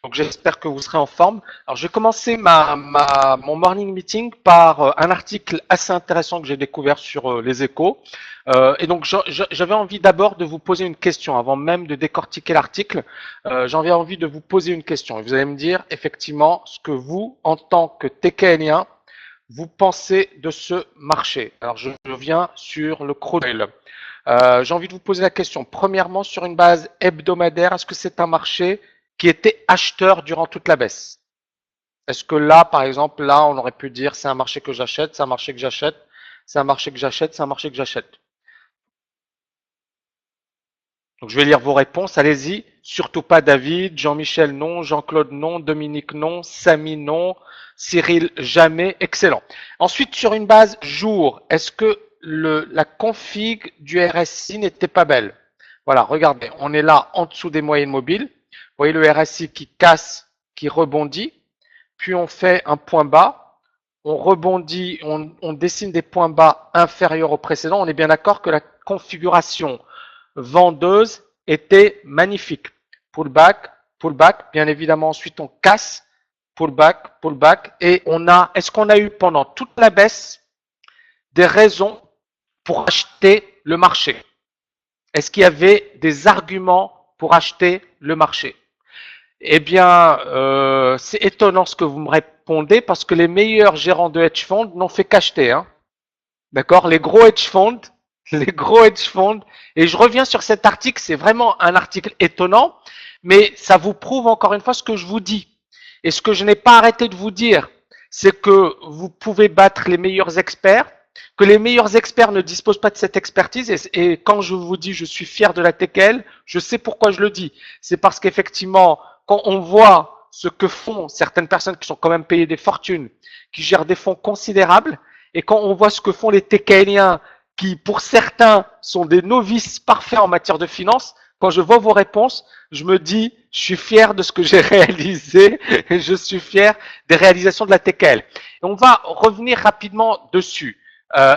Donc j'espère que vous serez en forme. Alors je vais commencer mon morning meeting par un article assez intéressant que j'ai découvert sur les échos. Et donc j'avais envie d'abord de vous poser une question avant même de décortiquer l'article. J'avais envie de vous poser une question. Et vous allez me dire effectivement ce que vous, en tant que TKLien, vous pensez de ce marché. Alors je viens sur le crude oil. J'ai envie de vous poser la question. Premièrement, sur une base hebdomadaire, est-ce que c'est un marché qui était acheteur durant toute la baisse? Est-ce que là, par exemple, là, on aurait pu dire c'est un marché que j'achète, c'est un marché que j'achète, c'est un marché que j'achète, c'est un marché que j'achète? Donc je vais lire vos réponses, allez-y. Surtout pas David, Jean-Michel non, Jean-Claude non, Dominique non, Samy non, Cyril jamais, excellent. Ensuite, sur une base jour, est-ce que la config du RSI n'était pas belle? Voilà, regardez, on est là en dessous des moyennes mobiles. Vous voyez le RSI qui casse, qui rebondit, puis on fait un point bas, on rebondit, on dessine des points bas inférieurs au précédent. On est bien d'accord que la configuration vendeuse était magnifique. Pullback, pullback, bien évidemment, ensuite on casse, pullback, pullback, et est-ce qu'on a eu pendant toute la baisse des raisons pour acheter le marché? Est-ce qu'il y avait des arguments pour acheter le marché? Eh bien, c'est étonnant ce que vous me répondez parce que les meilleurs gérants de hedge funds n'ont fait qu'acheter. Hein. D'accord? Les gros hedge funds. Et je reviens sur cet article, c'est vraiment un article étonnant, mais ça vous prouve encore une fois ce que je vous dis. Et ce que je n'ai pas arrêté de vous dire, c'est que vous pouvez battre les meilleurs experts, que les meilleurs experts ne disposent pas de cette expertise. Et quand je vous dis je suis fier de la TKL, je sais pourquoi je le dis. C'est parce qu'effectivement, quand on voit ce que font certaines personnes qui sont quand même payées des fortunes, qui gèrent des fonds considérables, et quand on voit ce que font les TKLiens, qui pour certains sont des novices parfaits en matière de finance, quand je vois vos réponses, je me dis, je suis fier de ce que j'ai réalisé, et je suis fier des réalisations de la TKL. Et on va revenir rapidement dessus.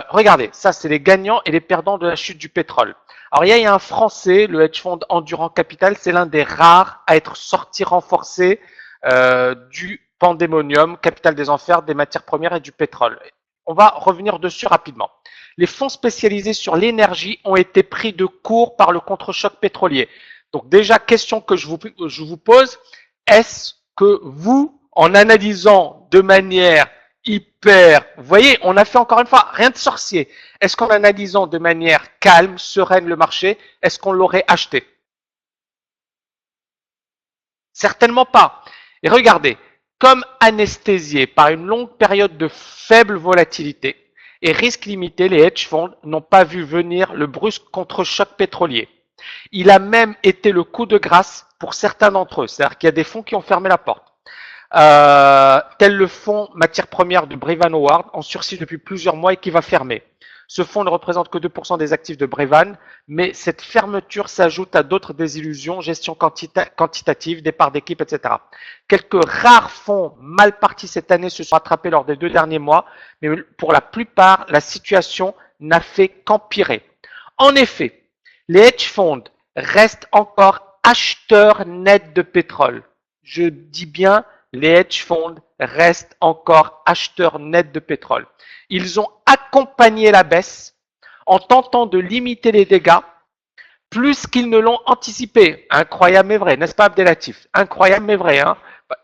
Regardez, ça c'est les gagnants et les perdants de la chute du pétrole. Alors il y a un Français, le hedge fund Endurant Capital, c'est l'un des rares à être sorti renforcé du pandémonium, capital des enfers, des matières premières et du pétrole. On va revenir dessus rapidement. Les fonds spécialisés sur l'énergie ont été pris de court par le contre-choc pétrolier. Donc déjà, question que je vous pose, est-ce que vous, en analysant de manière hyper, vous voyez, on a fait encore une fois rien de sorcier, est-ce qu'en analysant de manière calme, sereine le marché, est-ce qu'on l'aurait acheté? Certainement pas. Et regardez, comme anesthésié par une longue période de faible volatilité et risque limité, les hedge funds n'ont pas vu venir le brusque contre-choc pétrolier. Il a même été le coup de grâce pour certains d'entre eux. C'est-à-dire qu'il y a des fonds qui ont fermé la porte. Tel le fonds matières premières de Brevan Howard, en sursis depuis plusieurs mois et qui va fermer. Ce fonds ne représente que 2% des actifs de Brevan, mais cette fermeture s'ajoute à d'autres désillusions, gestion quantitative, départ d'équipe, etc. Quelques rares fonds mal partis cette année se sont rattrapés lors des 2 derniers mois, mais pour la plupart, la situation n'a fait qu'empirer. En effet, les hedge funds restent encore acheteurs nets de pétrole. Je dis bien, les hedge funds restent encore acheteurs nets de pétrole. Ils ont accompagné la baisse en tentant de limiter les dégâts plus qu'ils ne l'ont anticipé. Incroyable mais vrai, n'est-ce pas Abdelatif? Incroyable mais vrai. Hein,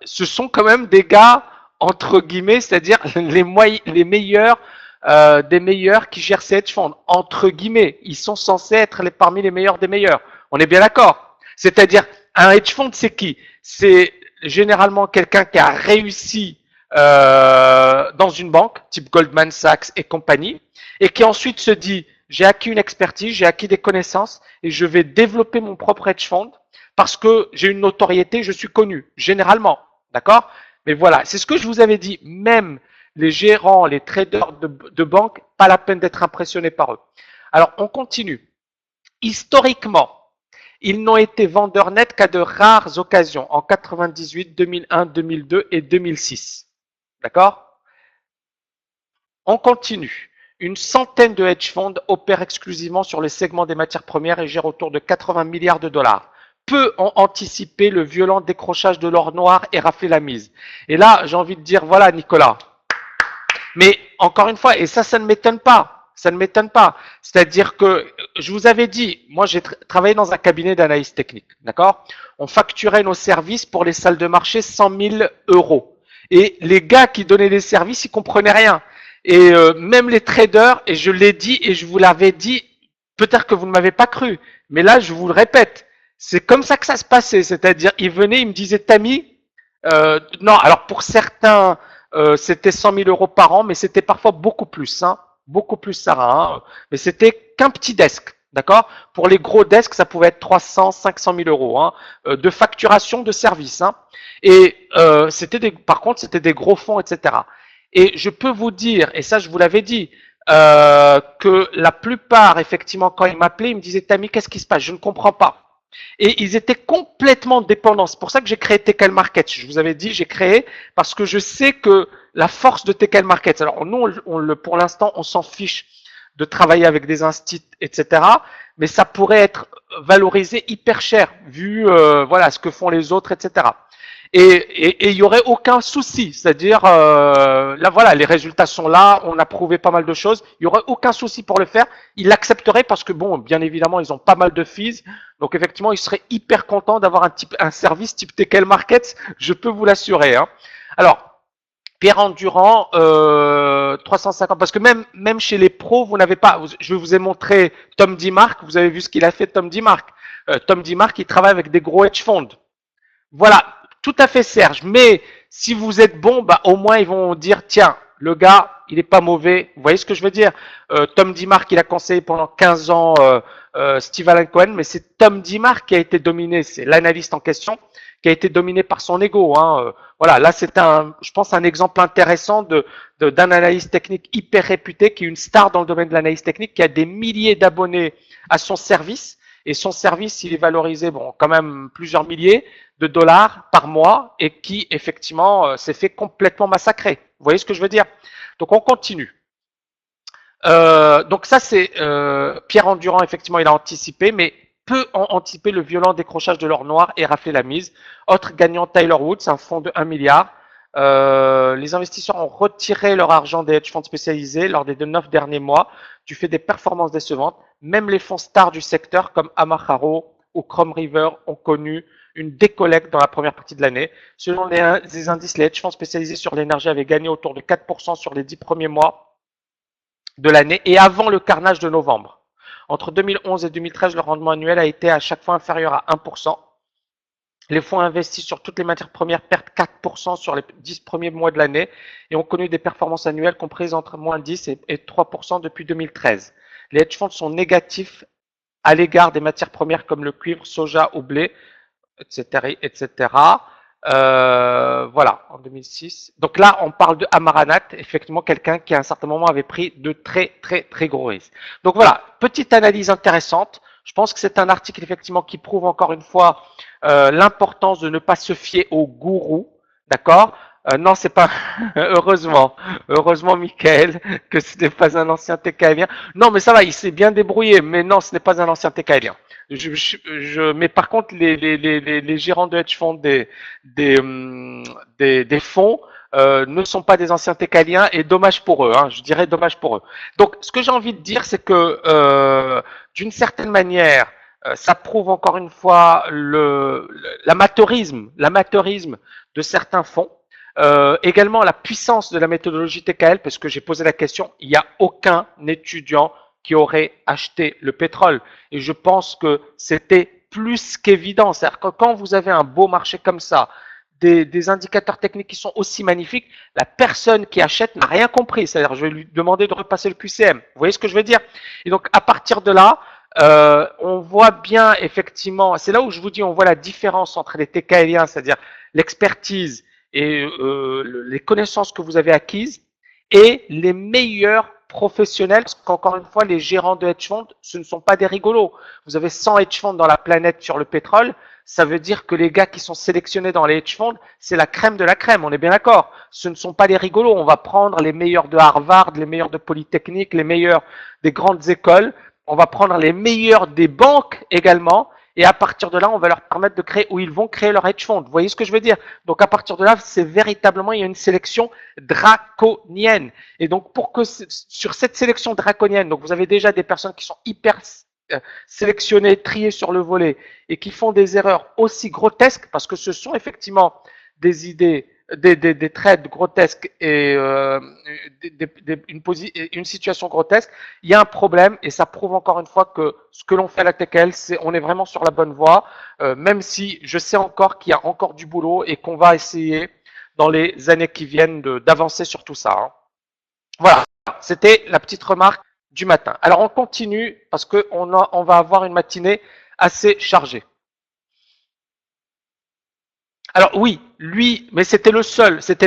ce sont quand même des gars, entre guillemets, c'est-à-dire les meilleurs des meilleurs qui gèrent ces hedge funds. Entre guillemets, ils sont censés être parmi les meilleurs des meilleurs. On est bien d'accord. C'est-à-dire, un hedge fund, c'est qui? C'est généralement quelqu'un qui a réussi dans une banque, type Goldman Sachs et compagnie, et qui ensuite se dit, j'ai acquis une expertise, j'ai acquis des connaissances, et je vais développer mon propre hedge fund parce que j'ai une notoriété, je suis connu, généralement. D'accord? Mais voilà, c'est ce que je vous avais dit, même les gérants, les traders de banque, pas la peine d'être impressionnés par eux. Alors, on continue. Historiquement, ils n'ont été vendeurs nets qu'à de rares occasions, en 98, 2001, 2002 et 2006. D'accord? On continue. Une centaine de hedge funds opèrent exclusivement sur les segments des matières premières et gèrent autour de 80 milliards de dollars. peut anticiper le violent décrochage de l'or noir et rafler la mise. Et là, j'ai envie de dire, voilà, Nicolas. Mais encore une fois, et ça ne m'étonne pas. Ça ne m'étonne pas. C'est-à-dire que, je vous avais dit, moi j'ai travaillé dans un cabinet d'analyse technique, d'accord? On facturait nos services pour les salles de marché 100 000 euros. Et les gars qui donnaient les services, ils comprenaient rien. Et même les traders, et je l'ai dit et je vous l'avais dit, peut-être que vous ne m'avez pas cru, mais là je vous le répète, c'est comme ça que ça se passait. C'est-à-dire, ils venaient, ils me disaient, Tammy, non, alors pour certains, c'était 100 000 euros par an, mais c'était parfois beaucoup plus, hein, beaucoup plus, Sarah. Hein, mais c'était qu'un petit desk, d'accord. Pour les gros desks, ça pouvait être 300, 500 000 euros hein, de facturation de services. Hein, et par contre, c'était des gros fonds, etc. Et je peux vous dire, et ça, je vous l'avais dit, que la plupart, effectivement, quand ils m'appelaient, ils me disaient, Tammy, qu'est-ce qui se passe? Je ne comprends pas. Et ils étaient complètement dépendants. C'est pour ça que j'ai créé Tekel Markets. Je vous avais dit, j'ai créé parce que je sais que la force de Tekel Markets. Alors nous, pour l'instant, on s'en fiche de travailler avec des instituts, etc. Mais ça pourrait être valorisé hyper cher vu voilà ce que font les autres, etc. Et il y aurait aucun souci, c'est-à-dire là voilà, les résultats sont là, on a prouvé pas mal de choses, il y aurait aucun souci pour le faire, ils l'accepteraient parce que bon, bien évidemment, ils ont pas mal de fees, donc effectivement, ils seraient hyper contents d'avoir un service type Tekel Markets, je peux vous l'assurer. Hein. Alors, Pierre Endurant, 350, parce que même chez les pros, vous n'avez pas, je vous ai montré Tom Dimark, vous avez vu ce qu'il a fait Tom Dimark. Tom Dimark, il travaille avec des gros hedge funds. Voilà, tout à fait Serge, mais si vous êtes bon, bah au moins ils vont dire tiens, le gars, il est pas mauvais. Vous voyez ce que je veux dire? Tom Dimark, il a conseillé pendant 15 ans Steve Allen Cohen, mais c'est Tom Dimark qui a été dominé, c'est l'analyste en question, qui a été dominé par son ego. Hein. Voilà, là c'est je pense, un exemple intéressant d'un analyste technique hyper réputé, qui est une star dans le domaine de l'analyse technique, qui a des milliers d'abonnés à son service. Et son service, il est valorisé, bon, quand même plusieurs milliers de dollars par mois et qui, effectivement, s'est fait complètement massacrer. Vous voyez ce que je veux dire? Donc, on continue. Donc, ça, c'est Pierre Endurant, effectivement, il a anticipé, mais peut anticiper le violent décrochage de l'or noir et rafler la mise. Autre gagnant, Tyler Woods, un fonds de 1 milliard. Les investisseurs ont retiré leur argent des hedge funds spécialisés lors des 9 derniers mois du fait des performances décevantes. Même les fonds stars du secteur comme Amaharo ou Chrome River ont connu une décollecte dans la première partie de l'année. Selon les indices, les hedge funds spécialisés sur l'énergie avaient gagné autour de 4% sur les 10 premiers mois de l'année et avant le carnage de novembre. Entre 2011 et 2013, le rendement annuel a été à chaque fois inférieur à 1%. Les fonds investis sur toutes les matières premières perdent 4% sur les 10 premiers mois de l'année et ont connu des performances annuelles comprises entre moins 10 et 3% depuis 2013. Les hedge funds sont négatifs à l'égard des matières premières comme le cuivre, soja ou blé, etc., etc. Voilà, en 2006. Donc là, on parle de Amaranat, effectivement, quelqu'un qui à un certain moment avait pris de très, très, très gros risques. Donc voilà, petite analyse intéressante. Je pense que c'est un article, effectivement, qui prouve encore une fois l'importance de ne pas se fier aux gourous, d'accord? Non, c'est pas heureusement, Michael, que ce n'est pas un ancien TKLien. Non, mais ça va, il s'est bien débrouillé. Mais non, ce n'est pas un ancien TKLien. Mais par contre, les gérants de hedge funds des fonds ne sont pas des anciens TKLiens et dommage pour eux. Hein, je dirais dommage pour eux. Donc, ce que j'ai envie de dire, c'est que d'une certaine manière, ça prouve encore une fois l'amateurisme de certains fonds. Également la puissance de la méthodologie TKL, parce que j'ai posé la question, il n'y a aucun étudiant qui aurait acheté le pétrole. Et je pense que c'était plus qu'évident. C'est-à-dire que quand vous avez un beau marché comme ça, des indicateurs techniques qui sont aussi magnifiques, la personne qui achète n'a rien compris. C'est-à-dire, je vais lui demander de repasser le QCM. Vous voyez ce que je veux dire? Et donc, à partir de là, on voit bien effectivement, c'est là où je vous dis, on voit la différence entre les TKLiens, c'est-à-dire l'expertise et les connaissances que vous avez acquises, et les meilleurs professionnels, parce qu'encore une fois, les gérants de hedge funds, ce ne sont pas des rigolos. Vous avez 100 hedge funds dans la planète sur le pétrole, ça veut dire que les gars qui sont sélectionnés dans les hedge funds, c'est la crème de la crème, on est bien d'accord. Ce ne sont pas des rigolos, on va prendre les meilleurs de Harvard, les meilleurs de Polytechnique, les meilleurs des grandes écoles, on va prendre les meilleurs des banques également, et à partir de là, on va leur permettre de créer, où ils vont créer leur hedge fund. Vous voyez ce que je veux dire? Donc à partir de là, c'est véritablement, il y a une sélection draconienne. Et donc pour que sur cette sélection draconienne, donc vous avez déjà des personnes qui sont hyper sélectionnées, triées sur le volet et qui font des erreurs aussi grotesques, parce que ce sont effectivement des idées, des trades grotesques et une situation grotesque, il y a un problème et ça prouve encore une fois que ce que l'on fait à la TKL, c'est on est vraiment sur la bonne voie, même si je sais encore qu'il y a encore du boulot et qu'on va essayer dans les années qui viennent d'avancer sur tout ça. Hein. Voilà, c'était la petite remarque du matin. Alors on continue parce qu'on va avoir une matinée assez chargée. Alors oui, lui, mais c'était le seul, c'était